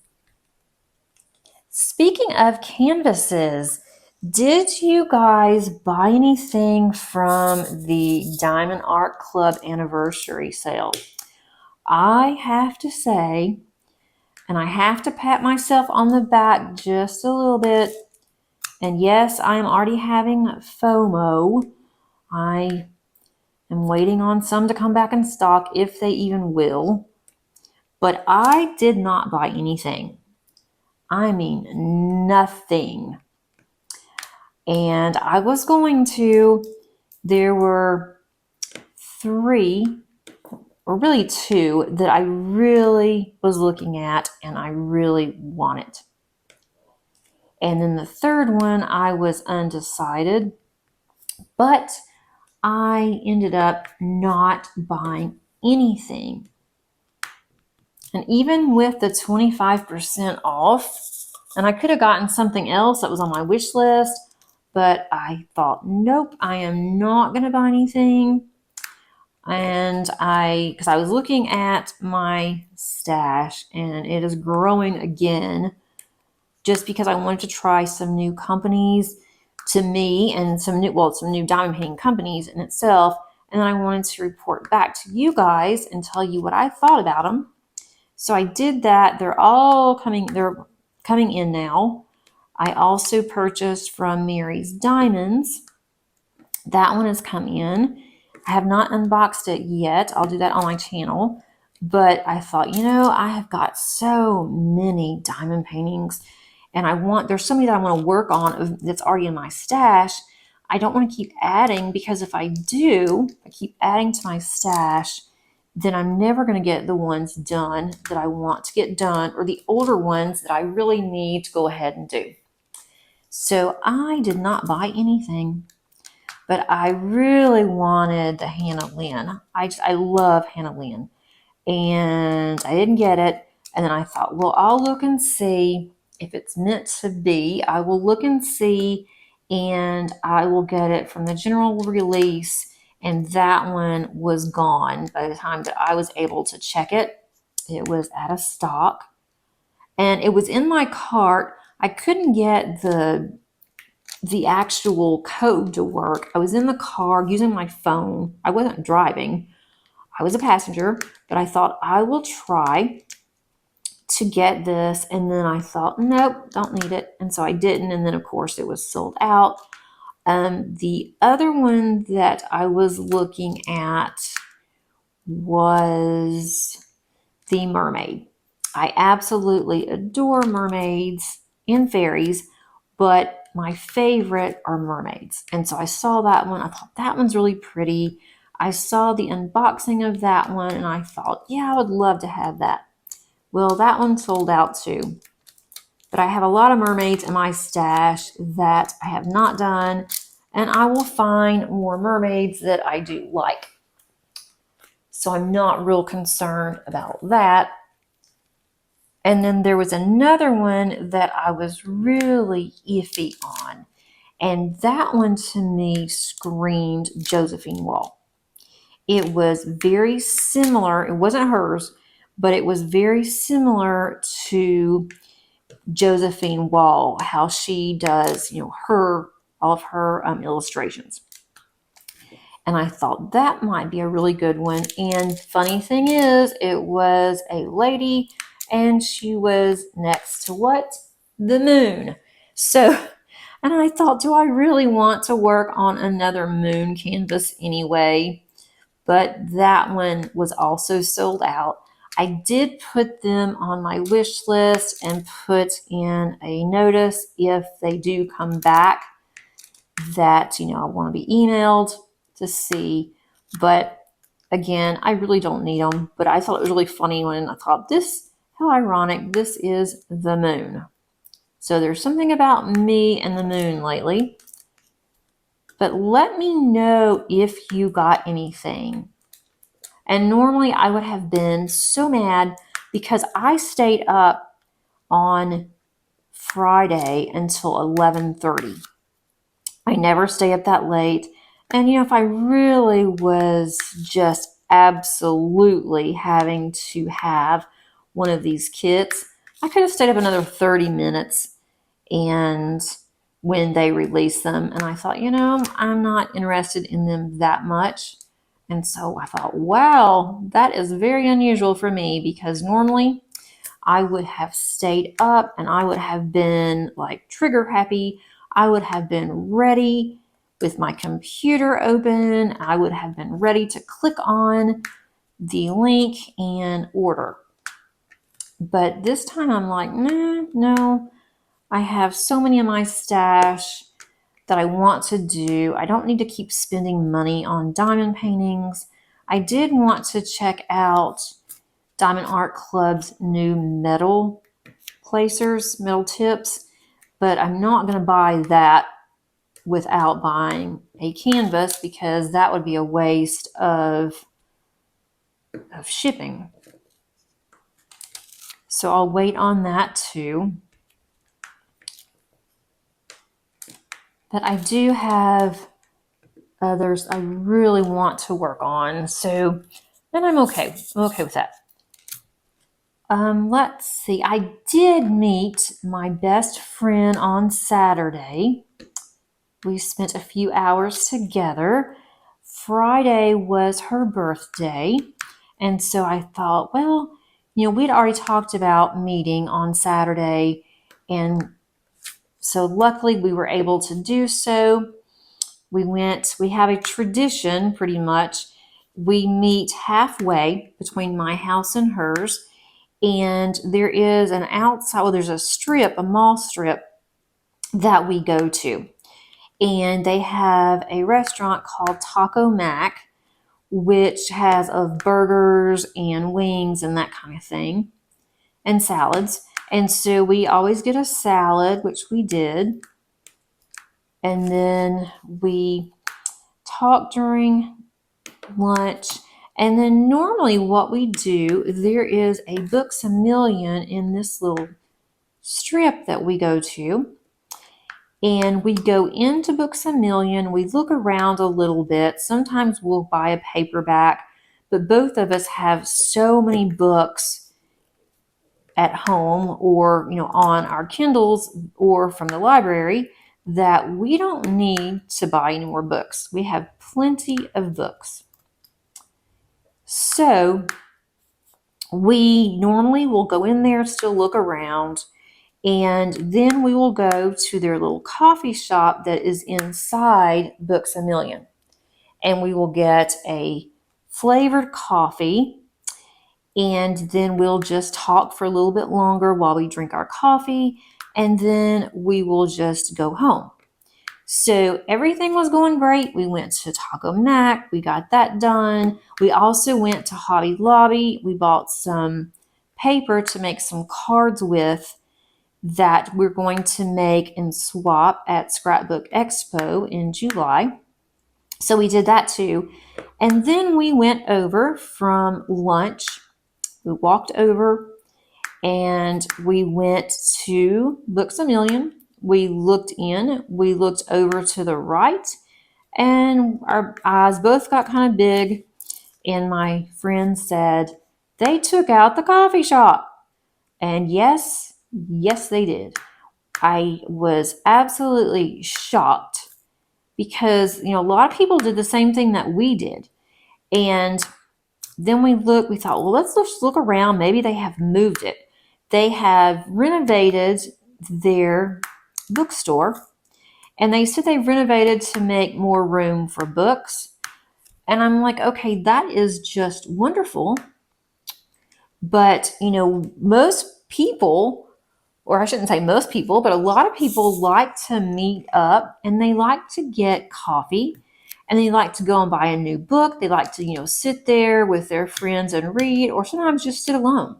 Speaking of canvases, did you guys buy anything from the Diamond Art Club anniversary sale? I have to say, and I have to pat myself on the back just a little bit, and yes, I am already having FOMO. I am waiting on some to come back in stock, if they even will. But I did not buy anything. I mean, nothing. And I was going to, there were 3, or really 2, that I really was looking at and I really wanted. And then the third one, I was undecided, but I ended up not buying anything. And even with the 25% off, and I could have gotten something else that was on my wish list, but I thought, nope, I am not going to buy anything. And because I was looking at my stash and it is growing again, just because I wanted to try some new companies to me and some new diamond painting companies in itself. And then I wanted to report back to you guys and tell you what I thought about them. So I did that. They're coming in now. I also purchased from Mary's Diamonds. That one has come in. I have not unboxed it yet. I'll do that on my channel. But I thought, I have got so many diamond paintings and there's so many that I want to work on that's already in my stash. I don't want to keep adding, because if I keep adding to my stash, then I'm never going to get the ones done that I want to get done, or the older ones that I really need to go ahead and do. So I did not buy anything, but I really wanted the Hannah Lynn. I love Hannah Lynn, and I didn't get it. And then I thought, well, I'll look and see if it's meant to be. I will look and see, and I will get it from the general release. And that one was gone by the time that I was able to check it. It was out of stock, and it was in my cart. I couldn't get the actual code to work. I was in the car using my phone. I wasn't driving. I was a passenger, but I thought I will try to get this. And then I thought, nope, don't need it. And so I didn't. And then of course it was sold out. The other one that I was looking at was the mermaid. I absolutely adore mermaids and fairies, but my favorite are mermaids. And so I saw that one. I thought that one's really pretty. I saw the unboxing of that one and I thought, yeah, I would love to have that. Well, that one sold out too. But I have a lot of mermaids in my stash that I have not done, and I will find more mermaids that I do like. So I'm not real concerned about that. And then there was another one that I was really iffy on. And that one to me screamed Josephine Wall. It was very similar. It wasn't hers, but it was very similar to Josephine Wall, how she does, all of her illustrations. And I thought that might be a really good one. And funny thing is, it was a lady, and she was next to what? The moon. So, and I thought, do I really want to work on another moon canvas anyway? But that one was also sold out. I did put them on my wish list and put in a notice if they do come back that, I want to be emailed to see. But again, I really don't need them. But I thought it was really funny when I thought, how ironic, this is the moon. So there's something about me and the moon lately. But let me know if you got anything. And normally I would have been so mad because I stayed up on Friday until 11:30. I never stay up that late. And if I really was just absolutely having to have one of these kits. I could have stayed up another 30 minutes and when they released them, and I thought, I'm not interested in them that much. And so I thought, wow, that is very unusual for me, because normally I would have stayed up and I would have been like trigger happy. I would have been ready with my computer open. I would have been ready to click on the link and order. But this time I'm like, no, I have so many in my stash that I want to do. I don't need to keep spending money on diamond paintings. I did want to check out Diamond Art Club's new metal placers, metal tips, but I'm not going to buy that without buying a canvas, because that would be a waste of shipping. So I'll wait on that too. But I do have others I really want to work on. So, and I'm okay. I'm okay with that. Let's see. I did meet my best friend on Saturday. We spent a few hours together. Friday was her birthday. And so I thought, well, we'd already talked about meeting on Saturday. And so luckily we were able to do so. We have a tradition pretty much. We meet halfway between my house and hers. And there is an outside, there's a mall strip that we go to. And they have a restaurant called Taco Mac, which has of burgers and wings and that kind of thing, and salads. And so we always get a salad, which we did. And then we talk during lunch. And then normally what we do, there is a Books A Million in this little strip that we go to. And we go into Books A Million, we look around a little bit. Sometimes we'll buy a paperback, but both of us have so many books at home or, on our Kindles or from the library that we don't need to buy any more books. We have plenty of books. So we normally will go in there, still look around, and then we will go to their little coffee shop that is inside Books A Million. And we will get a flavored coffee, and then we'll just talk for a little bit longer while we drink our coffee, and then we will just go home. So everything was going great. We went to Taco Mac. We got that done. We also went to Hobby Lobby. We bought some paper to make some cards with that we're going to make and swap at Scrapbook Expo in July. So we did that too. And then we went over from lunch. We walked over and we went to Books A Million. We looked in, we looked over to the right, and our eyes both got kind of big. And my friend said, they took out the coffee shop. And yes, they did. I was absolutely shocked because, a lot of people did the same thing that we did. And then we thought, well, let's just look around. Maybe they have moved it. They have renovated their bookstore, and they said they've renovated to make more room for books. And I'm like, okay, that is just wonderful. But, most people, or I shouldn't say most people, but a lot of people like to meet up and they like to get coffee and they like to go and buy a new book. They like to, sit there with their friends and read, or sometimes just sit alone.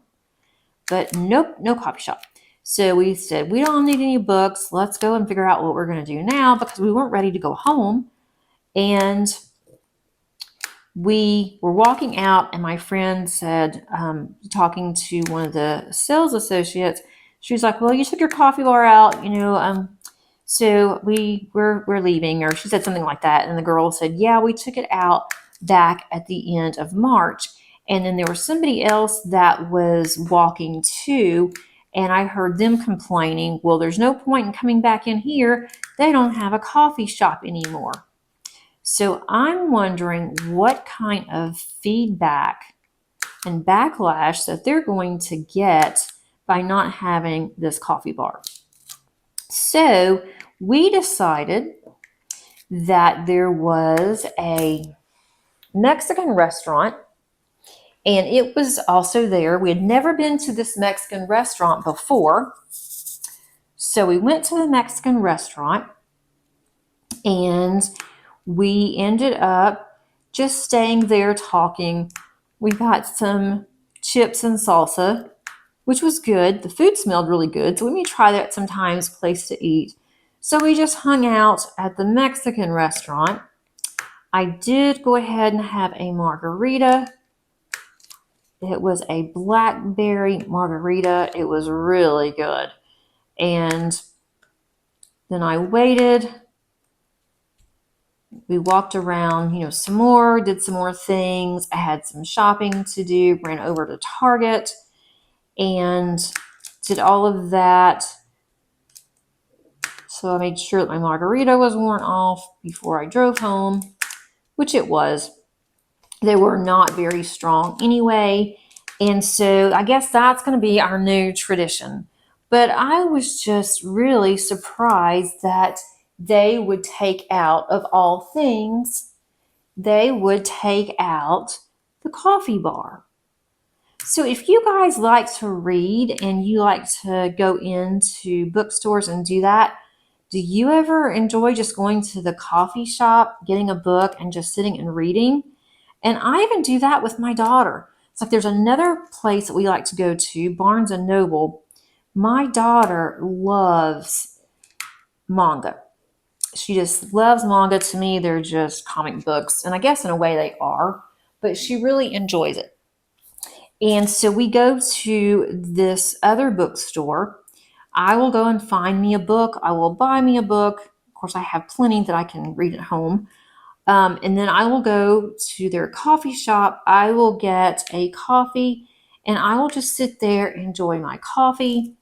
But nope, no coffee shop. So we said, we don't need any books. Let's go and figure out what we're going to do now, because we weren't ready to go home. And we were walking out, and my friend said, talking to one of the sales associates, she was like, well, you took your coffee bar out, so we're leaving, or she said something like that. And the girl said, yeah, we took it out back at the end of March. And then there was somebody else that was walking too, and I heard them complaining, well, there's no point in coming back in here. They don't have a coffee shop anymore. So I'm wondering what kind of feedback and backlash that they're going to get by not having this coffee bar. So we decided that there was a Mexican restaurant, and it was also there. We had never been to this Mexican restaurant before. So we went to the Mexican restaurant, and we ended up just staying there talking. We got some chips and salsa, which was good. The food smelled really good, so we may try that sometimes, place to eat. So we just hung out at the Mexican restaurant. I did go ahead and have a margarita. It was a blackberry margarita. It was really good. And then I waited. We walked around, some more, did some more things. I had some shopping to do, ran over to Target and did all of that. So I made sure that my margarita was worn off before I drove home, which it was. They were not very strong anyway. And so I guess that's going to be our new tradition. But I was just really surprised that they would take out, of all things, they would take out the coffee bar. So if you guys like to read and you like to go into bookstores and do that, do you ever enjoy just going to the coffee shop, getting a book, and just sitting and reading? And I even do that with my daughter. It's like there's another place that we like to go to, Barnes and Noble. My daughter loves manga. She just loves manga. To me, they're just comic books. And I guess in a way they are, but she really enjoys it. And so we go to this other bookstore. I will go and find me a book. I will buy me a book. Of course, I have plenty that I can read at home. And then I will go to their coffee shop. I will get a coffee and I will just sit there and enjoy my coffee.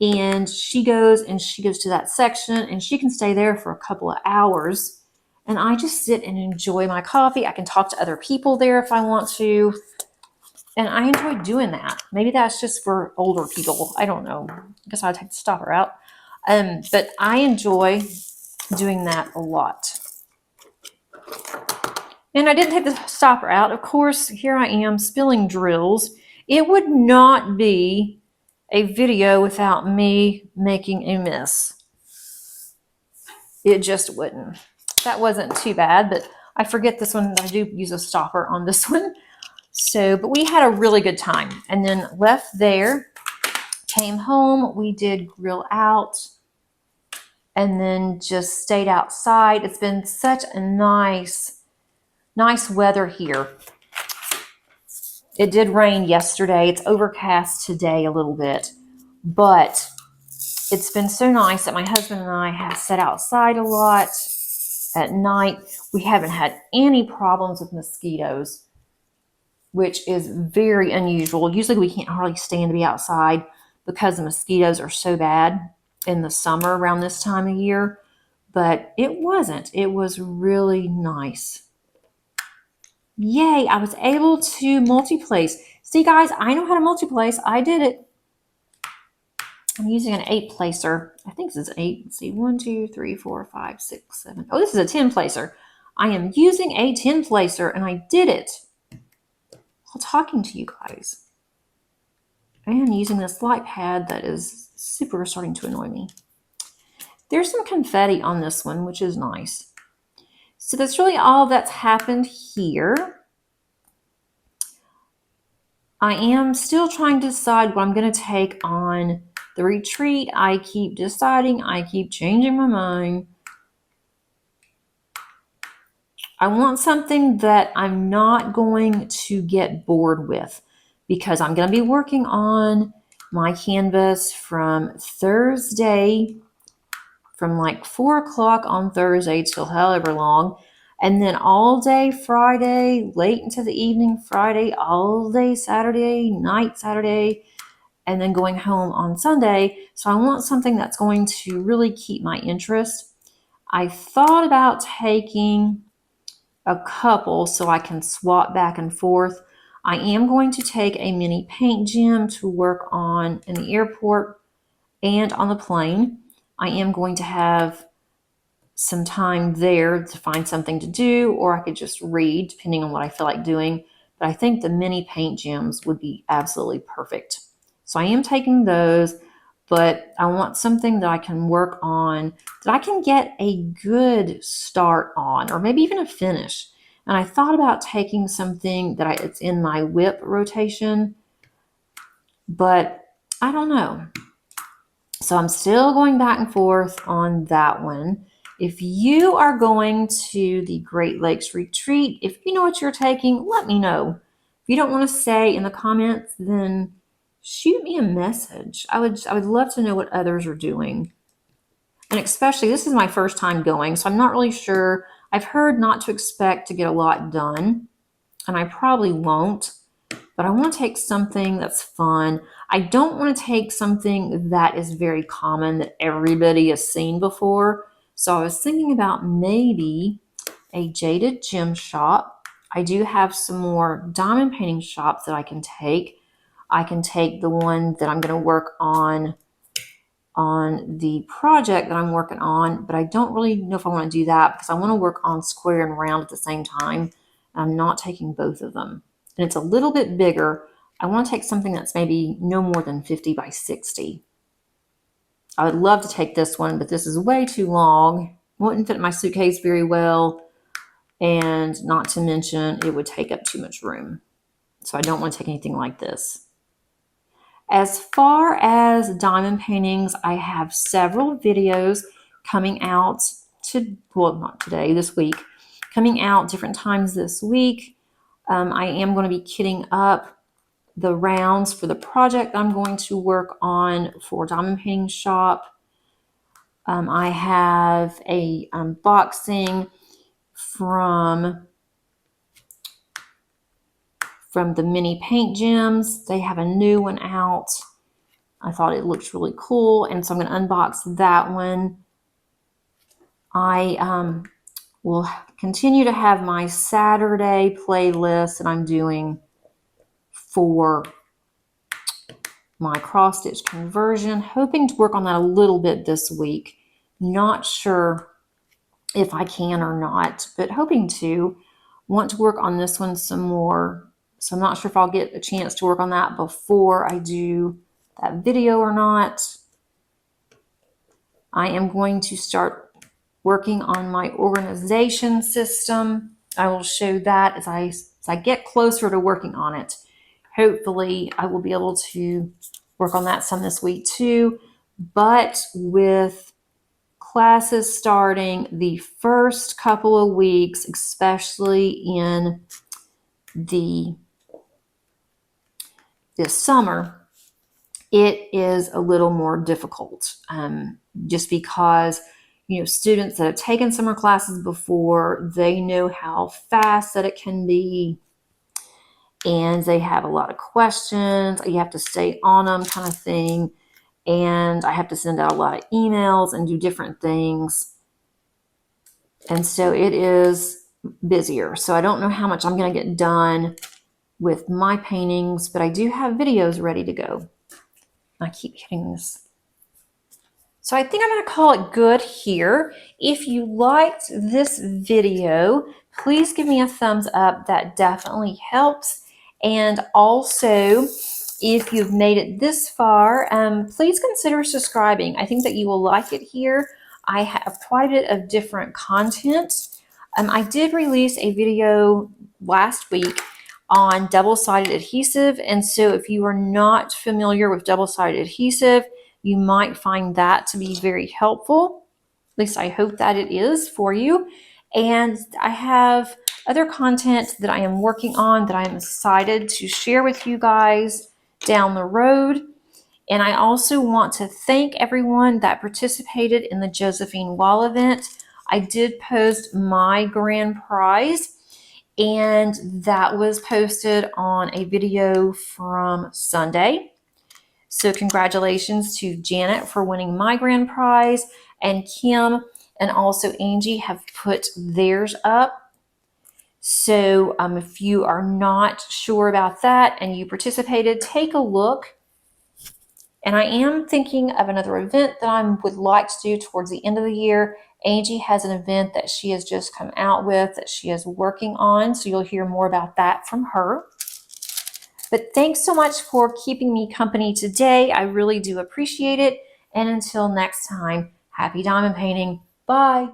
And she goes to that section and she can stay there for a couple of hours. And I just sit and enjoy my coffee. I can talk to other people there if I want to. And I enjoy doing that. Maybe that's just for older people. I don't know. I guess I'd have to stop her out. But I enjoy doing that a lot. And I didn't take the stopper out. Of course, here I am spilling drills. It would not be a video without me making a mess. It just wouldn't. That wasn't too bad, but I forget this one. I do use a stopper on this one. So, but we had a really good time. And then left there, came home, we did grill out, and then just stayed outside. It's been such a nice weather here. It did rain yesterday. It's overcast today a little bit, but it's been so nice that my husband and I have sat outside a lot at night. We haven't had any problems with mosquitoes, which is very unusual. Usually we can't hardly stand to be outside because the mosquitoes are so bad in the summer around this time of year, but it wasn't. It was really nice. Yay, I was able to multi-place. See guys, I know how to multi-place. I did it. I'm using an 8 placer. I think this is 8. Let's see, 1, 2, 3, 4, 5, 6, 7. Oh, this is a 10 placer. I am using a 10 placer and I did it while talking to you guys. And using this light pad that is super starting to annoy me. There's some confetti on this one, which is nice. So that's really all that's happened here. I am still trying to decide what I'm going to take on the retreat. I keep deciding, I keep changing my mind. I want something that I'm not going to get bored with because I'm going to be working on my canvas from Thursday, from like 4 o'clock on Thursday till however long. And then all day Friday, late into the evening Friday, all day Saturday, night Saturday, and then going home on Sunday. So I want something that's going to really keep my interest. I thought about taking a couple so I can swap back and forth. I am going to take a mini paint gym to work on in the airport and on the plane. I am going to have some time there to find something to do, or I could just read, depending on what I feel like doing. But I think the mini paint gyms would be absolutely perfect. So I am taking those, but I want something that I can work on, that I can get a good start on, or maybe even a finish. And I thought about taking something that it's in my WIP rotation, but I don't know. So I'm still going back and forth on that one. If you are going to the Great Lakes Retreat, if you know what you're taking, let me know. If you don't want to say in the comments, then shoot me a message. I would love to know what others are doing. And especially, this is my first time going, so I'm not really sure. I've heard not to expect to get a lot done, and I probably won't. But I want to take something that's fun. I don't want to take something that is very common that everybody has seen before. So I was thinking about maybe a jaded gem shop. I do have some more diamond painting shops that I can take. I can take the one that I'm going to work on the project that I'm working on, but I don't really know if I want to do that because I want to work on square and round at the same time. I'm not taking both of them. And it's a little bit bigger. I want to take something that's maybe no more than 50 by 60. I would love to take this one, but this is way too long. Wouldn't fit in my suitcase very well. And not to mention, it would take up too much room. So I don't want to take anything like this. As far as diamond paintings, I have several videos coming out not today, this week, coming out different times this week. I am going to be kitting up the rounds for the project I'm going to work on for Diamond Painting Shop. I have a unboxing from the mini paint gems. They have a new one out. I thought it looks really cool, and so I'm going to unbox that one. I will continue to have my Saturday playlist that I'm doing for my cross stitch conversion, hoping to work on that a little bit this week. Not sure if I can or not, but hoping to. Want to work on this one some more. So I'm not sure if I'll get a chance to work on that before I do that video or not. I am going to start working on my organization system. I will show that as I get closer to working on it. Hopefully I will be able to work on that some this week too. But with classes starting the first couple of weeks, especially in this summer, it is a little more difficult, just because students that have taken summer classes before, they know how fast that it can be, and they have a lot of questions. You have to stay on them, kind of thing, and I have to send out a lot of emails and do different things, and so it is busier. So I don't know how much I'm going to get done with my paintings, but I do have videos ready to go. I keep hitting this. So I think I'm going to call it good here. If you liked this video, please give me a thumbs up. That definitely helps. And also, if you've made it this far, please consider subscribing. I think that you will like it here. I have quite a bit of different content. I did release a video last week on double-sided adhesive, and so if you are not familiar with double-sided adhesive, you might find that to be very helpful. At least I hope that it is for you. And I have other content that I am working on that I am excited to share with you guys down the road. And I also want to thank everyone that participated in the Josephine Wall event. I did post my grand prize, and that was posted on a video from Sunday. So congratulations to Janet for winning my grand prize, and Kim and also Angie have put theirs up. So if you are not sure about that and you participated, take a look. And I am thinking of another event that I would like to do towards the end of the year. Angie has an event that she has just come out with that she is working on, so you'll hear more about that from her. But thanks so much for keeping me company today. I really do appreciate it. And until next time, happy diamond painting. Bye.